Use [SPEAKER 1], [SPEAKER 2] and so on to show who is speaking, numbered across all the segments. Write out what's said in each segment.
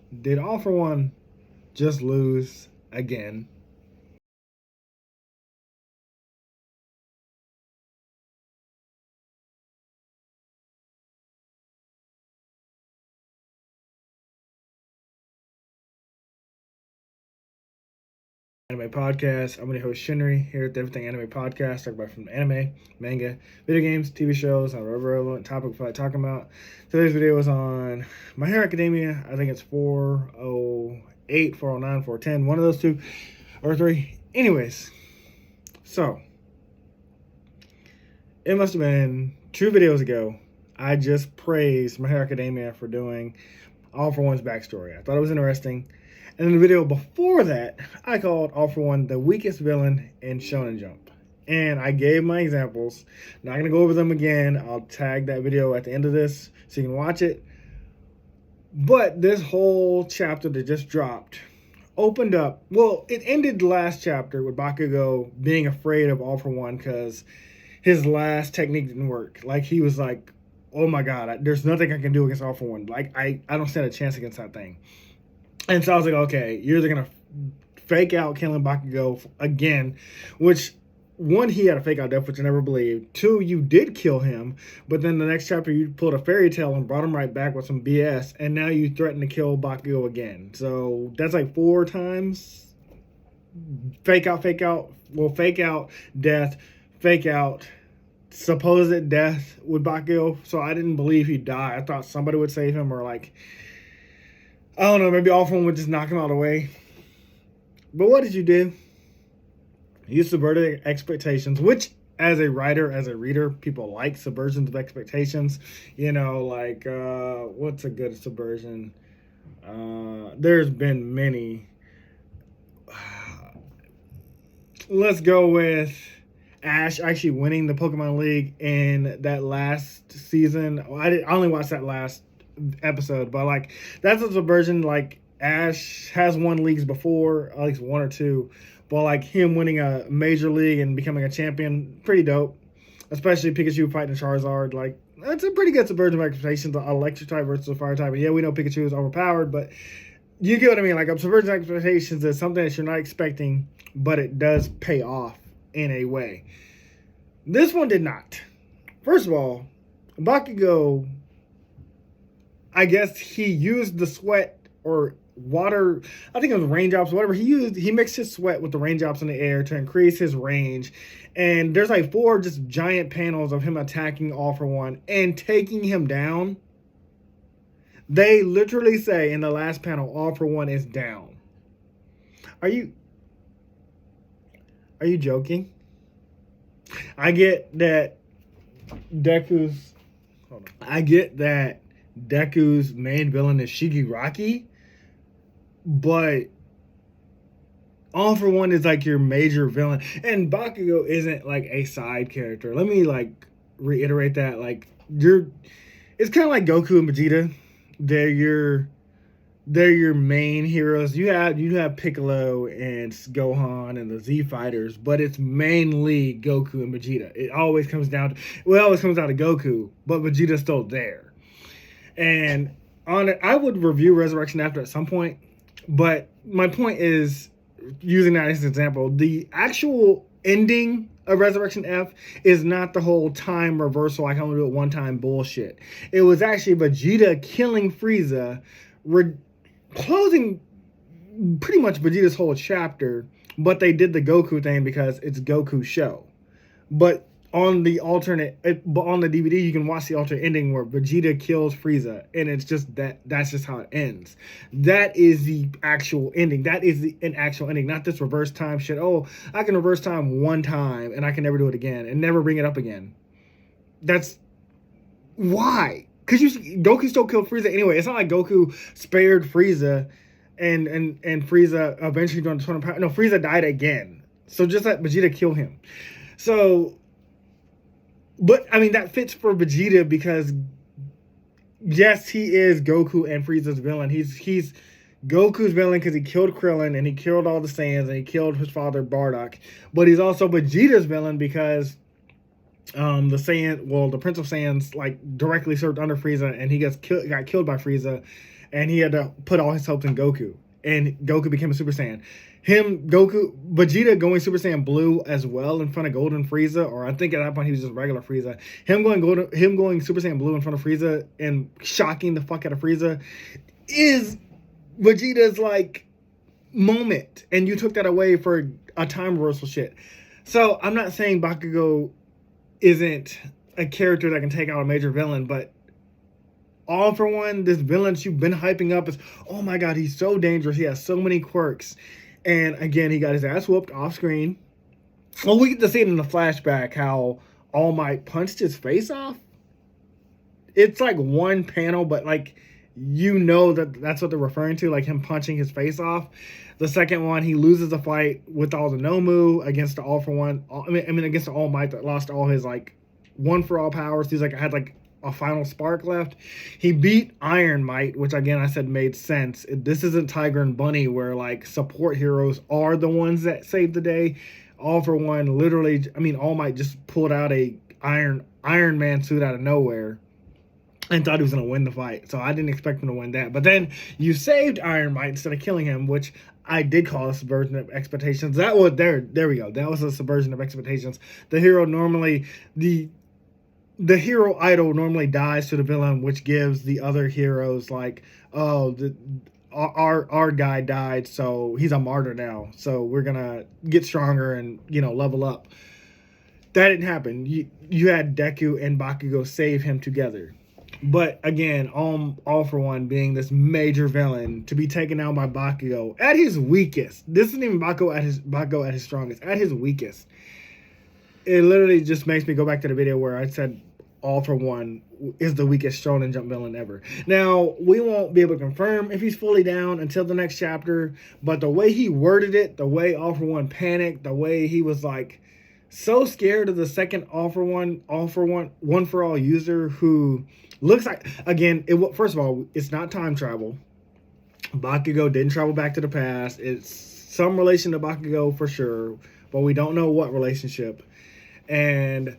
[SPEAKER 1] Did All for One just lose again? Anime podcast. I'm your host Shinry here at the Everything Anime Podcast. Talk about from anime, manga, video games, TV shows, on whatever relevant topic we feel like talking about. Today's video is on My Hero Academia. I think it's 408, 409, 410, one of those two or three. Anyways, so it must have been 2 videos ago. I just praised My Hero Academia for doing All for One's backstory. I thought it was interesting. And in the video before that, I called All for One the weakest villain in Shonen Jump. And I gave my examples. Not going to go over them again. I'll tag that video at the end of this so you can watch it. But this whole chapter that just dropped opened up. Well, it ended the last chapter with Bakugo being afraid of All for One because his last technique didn't work. Like, he was like, oh my God, there's nothing I can do against All for One. Like, I don't stand a chance against that thing. And so I was like, okay, you're either going to fake out killing Bakugo again, which, one, he had a fake out death, which I never believed. 2, you did kill him, but then the next chapter you pulled a fairy tale and brought him right back with some BS, and now you threaten to kill Bakugo again. So that's like 4 times. Fake out, well, fake out death, fake out supposed death with Bakugo. So I didn't believe he'd die. I thought somebody would save him, or like, I don't know, maybe All for One would just knock him out of the way. But what did you do? You subverted expectations, which as a writer, as a reader, people like subversions of expectations. You know, like, what's a good subversion? There's been many. Let's go with Ash actually winning the Pokemon League in that last season. I only watched that last episode, but like, that's a subversion. Like, Ash has won leagues before, at least 1 or 2, but like him winning a major league and becoming a champion, pretty dope. Especially Pikachu fighting Charizard, like, that's a pretty good subversion of expectations. Electric type versus a fire type, and yeah, we know Pikachu is overpowered, but you get what I mean. Like, a subversion of expectations is something that you're not expecting, but it does pay off in a way. This one did not. First of all, Bakugo, I guess he used the sweat or water, I think it was raindrops, whatever he mixed his sweat with the raindrops in the air to increase his range. And there's like 4 just giant panels of him attacking All for One and taking him down. They literally say in the last panel, All for One is down. Are you joking? I get that Deku's main villain is Shigaraki, but All for One is like your major villain, and Bakugo isn't like a side character. Let me like reiterate that. Like, it's kind of like Goku and Vegeta. They're your main heroes. You have Piccolo and Gohan and the Z Fighters, but it's mainly Goku and Vegeta. It always comes down to Goku, but Vegeta's still there. And on it, I would review Resurrection After at some point, but my point is, using that as an example, the actual ending of Resurrection F is not the whole time reversal, I can only do it one time bullshit. It was actually Vegeta killing Frieza, closing pretty much Vegeta's whole chapter, but they did the Goku thing because it's Goku's show. But on the DVD, you can watch the alternate ending where Vegeta kills Frieza, and it's just that's just how it ends. That is the actual ending. That is an actual ending, not this reverse time shit. Oh, I can reverse time one time, and I can never do it again, and never bring it up again. That's why. Because Goku still killed Frieza anyway. It's not like Goku spared Frieza, and Frieza eventually joined the Tournament of Power. No, Frieza died again. So just let Vegeta kill him. So, but I mean, that fits for Vegeta because, yes, he is Goku and Frieza's villain. He's Goku's villain because he killed Krillin and he killed all the Saiyans and he killed his father Bardock. But he's also Vegeta's villain because the Prince of Saiyans like directly served under Frieza, and he got killed by Frieza, and he had to put all his hopes in Goku, and Goku became a Super Saiyan. Vegeta going Super Saiyan Blue as well in front of Golden Frieza, or I think at that point he was just regular Frieza. Him going Super Saiyan Blue in front of Frieza and shocking the fuck out of Frieza is Vegeta's like moment, and you took that away for a time reversal shit. So I'm not saying Bakugo isn't a character that can take out a major villain, but All For One, this villain that you've been hyping up is, oh my god, he's so dangerous. He has so many quirks. And again, he got his ass whooped off screen. Well, we get to see it in the flashback how All Might punched his face off. It's like one panel, but like, you know that's what they're referring to, like him punching his face off. The second one, he loses the fight with all the Nomu against the All For One. I mean against the All Might that lost all his like one for all powers. He's like had like a final spark left. He beat Iron Might, which again I said made sense. This isn't Tiger and Bunny where like support heroes are the ones that save the day. All For One literally, I mean All Might just pulled out a Iron Man suit out of nowhere and thought he was going to win the fight. So I didn't expect him to win that. But then you saved Iron Might instead of killing him, which I did call a subversion of expectations. That was there we go. That was a subversion of expectations. The hero normally the hero idol normally dies to the villain, which gives the other heroes like, oh, our guy died, so he's a martyr now. So we're gonna get stronger and level up. That didn't happen. You had Deku and Bakugo save him together. But again, All For One being this major villain to be taken out by Bakugo at his weakest. This isn't even Bakugo at his strongest. At his weakest. It literally just makes me go back to the video where I said All For One is the weakest Shonen Jump villain ever. Now, we won't be able to confirm if he's fully down until the next chapter, but the way he worded it, the way All For One panicked, the way he was like so scared of the second One for All user who looks like, again, first of all, it's not time travel. Bakugo didn't travel back to the past. It's some relation to Bakugo for sure, but we don't know what relationship. And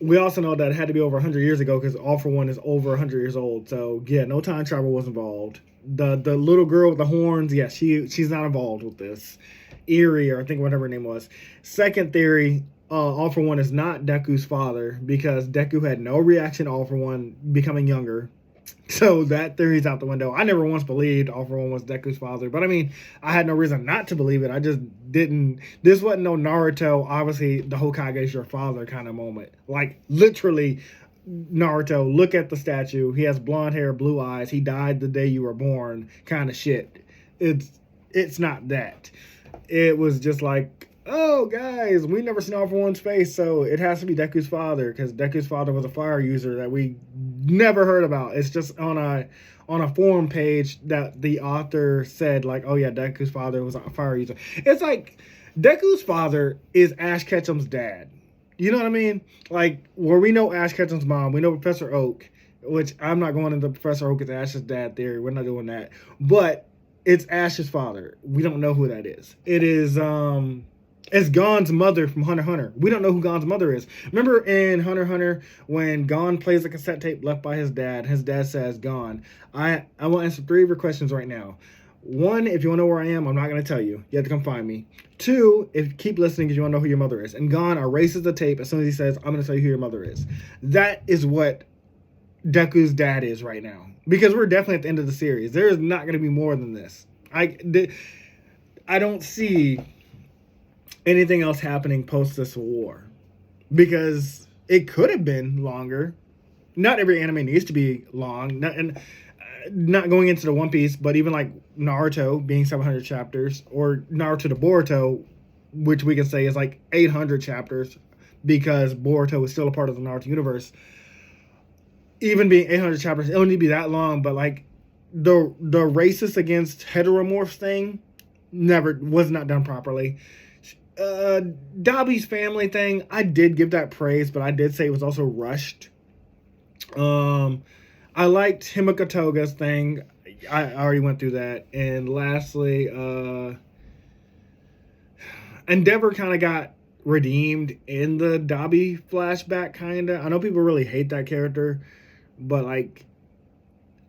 [SPEAKER 1] we also know that it had to be over 100 years ago because All For One is over 100 years old. So, yeah, no time travel was involved. The little girl with the horns, yeah, she's not involved with this. Eerie, or I think whatever her name was. Second theory, All For One is not Deku's father because Deku had no reaction to All For One becoming younger. So that theory's out the window. I never once believed All For One was Deku's father. But I mean, I had no reason not to believe it. I just didn't. This wasn't no Naruto, obviously the Hokage is your father kind of moment. Like, literally, Naruto, look at the statue. He has blonde hair, blue eyes. He died the day you were born kind of shit. It's not that. It was just like, oh, guys, we never seen All For One's face, so it has to be Deku's father, because Deku's father was a fire user that we never heard about. It's just on a forum page that the author said, like, oh, yeah, Deku's father was a fire user. It's like, Deku's father is Ash Ketchum's dad. You know what I mean? Like, where we know Ash Ketchum's mom, we know Professor Oak, which I'm not going into Professor Oak is Ash's dad theory. We're not doing that. But it's Ash's father. We don't know who that is. It is, it's Gon's mother from Hunter x Hunter. We don't know who Gon's mother is. Remember in Hunter x Hunter when Gon plays the cassette tape left by his dad says, Gon, I will answer 3 of your questions right now. 1, if you want to know where I am, I'm not going to tell you. You have to come find me. 2, keep listening because you want to know who your mother is. And Gon erases the tape as soon as he says, I'm going to tell you who your mother is. That is what Deku's dad is right now. Because we're definitely at the end of the series. There is not going to be more than this. I don't see anything else happening post this war, because it could have been longer. Not every anime needs to be long, not going into the One Piece, but even like Naruto being 700 chapters, or Naruto to Boruto, which we can say is like 800 chapters because Boruto is still a part of the Naruto universe. Even being 800 chapters, it don't need to be that long, but like the racist against heteromorphs thing was not done properly. Dabi's family thing, I did give that praise, but I did say it was also rushed. I liked Himiko Toga's thing. I already went through that. And lastly, Endeavor kind of got redeemed in the Dabi flashback, kind of. I know people really hate that character, but like,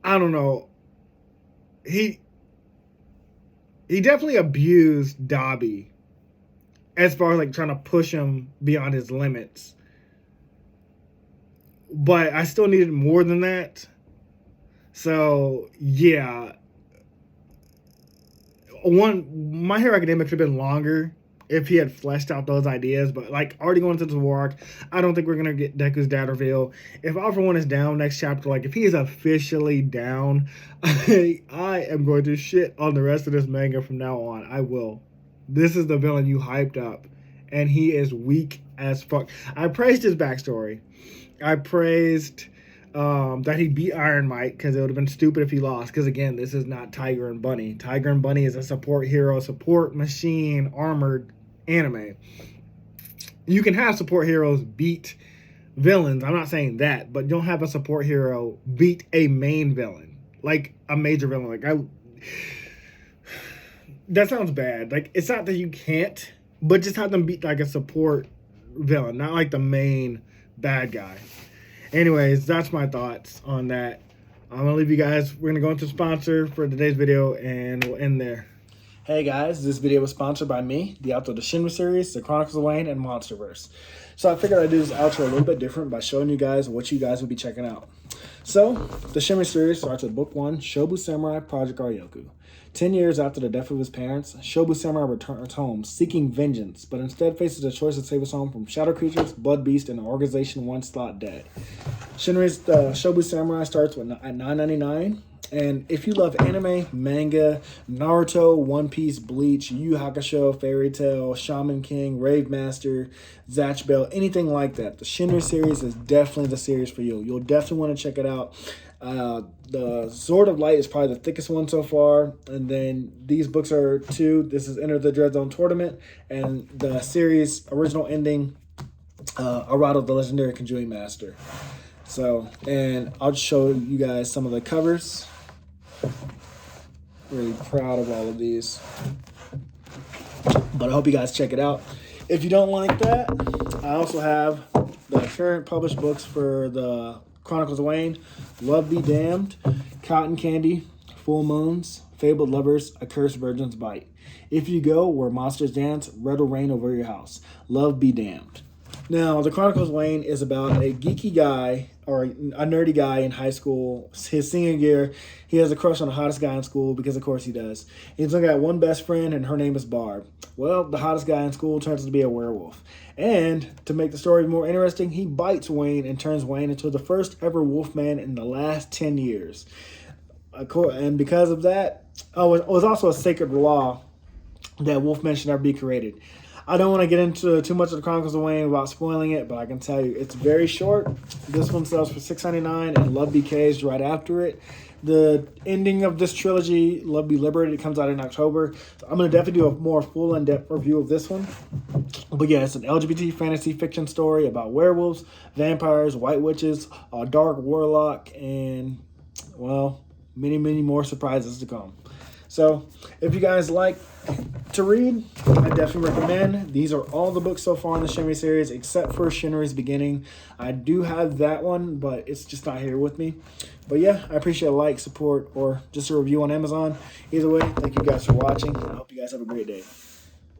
[SPEAKER 1] I don't know. he definitely abused Dobby as far as like trying to push him beyond his limits. But I still needed more than that. So yeah, My Hero Academia could have been longer if he had fleshed out those ideas. But like already going into the war arc, I don't think we're gonna get Deku's dad reveal. If All for One is down next chapter, like if he is officially down, I am going to shit on the rest of this manga from now on. I will. This is the villain you hyped up, and he is weak as fuck. I praised his backstory. I praised that he beat Iron Mike, because it would have been stupid if he lost. Because again, this is not Tiger and Bunny. Tiger and Bunny is a support hero, support machine, armored anime. You can have support heroes beat villains. I'm not saying that, but don't have a support hero beat a main villain, like a major villain. Like that sounds bad. Like it's not that you can't, but just have them beat like a support villain, not like the main bad guy. Anyways, that's my thoughts on that. I'm going to leave you guys. We're going to go into sponsor for today's video, and we'll end there. Hey guys, this video was sponsored by me, the author of the Shinry series, the Chronicles of Wayne, and Monsterverse. So I figured I'd do this outro a little bit different by showing you guys what you guys will be checking out. So, the Shinry series starts with Book 1, Shobu Samurai Project Aryoku. 10 years after the death of his parents, Shobu Samurai returns home, seeking vengeance, but instead faces the choice to save his home from shadow creatures, blood beasts, and an organization once thought dead. Shinry's Shobu Samurai starts at $9.99, and if you love anime, manga, Naruto, One Piece, Bleach, Yu Yu Hakusho, Fairy Tail, Shaman King, Rave Master, Zatch Bell, anything like that, the Shinry series is definitely the series for you. You'll definitely want to check it out. The Sword of Light is probably the thickest one so far, and then these books are 2. This is Enter the Dread Zone Tournament, and the series original ending, Arado the Legendary Conjuring Master. So, and I'll just show you guys some of the covers. Really proud of all of these, but I hope you guys check it out. If you don't like that, I also have the current published books for the Chronicles of Wayne, Love Be Damned, Cotton Candy, Full Moons, Fabled Lovers, A Cursed Virgin's Bite. If You Go Where Monsters Dance, Red will Rain Over Your House. Love Be Damned. Now, the Chronicles of Wayne is about a geeky guy, or a nerdy guy in high school. His senior year, he has a crush on the hottest guy in school, because of course he does. He's only got one best friend, and her name is Barb. Well, the hottest guy in school turns out to be a werewolf. And to make the story more interesting, he bites Wayne and turns Wayne into the first ever wolfman in the last 10 years. And because of that, it was also a sacred law that wolfmen should never be created. I don't want to get into too much of the Chronicles of Wayne without spoiling it, but I can tell you it's very short. This one sells for $6.99, and Love Be Caged right after it. The ending of this trilogy, Love Be Liberated, comes out in October. So I'm going to definitely do a more full in-depth review of this one. But yeah, it's an LGBT fantasy fiction story about werewolves, vampires, white witches, a dark warlock, and, well, many, many more surprises to come. So if you guys like to read, I definitely recommend. These are all the books so far in the Shinry series, except for Shinry's Beginning. I do have that one, but it's just not here with me. But yeah, I appreciate a like, support, or just a review on Amazon. Either way, thank you guys for watching. I hope you guys have a great day.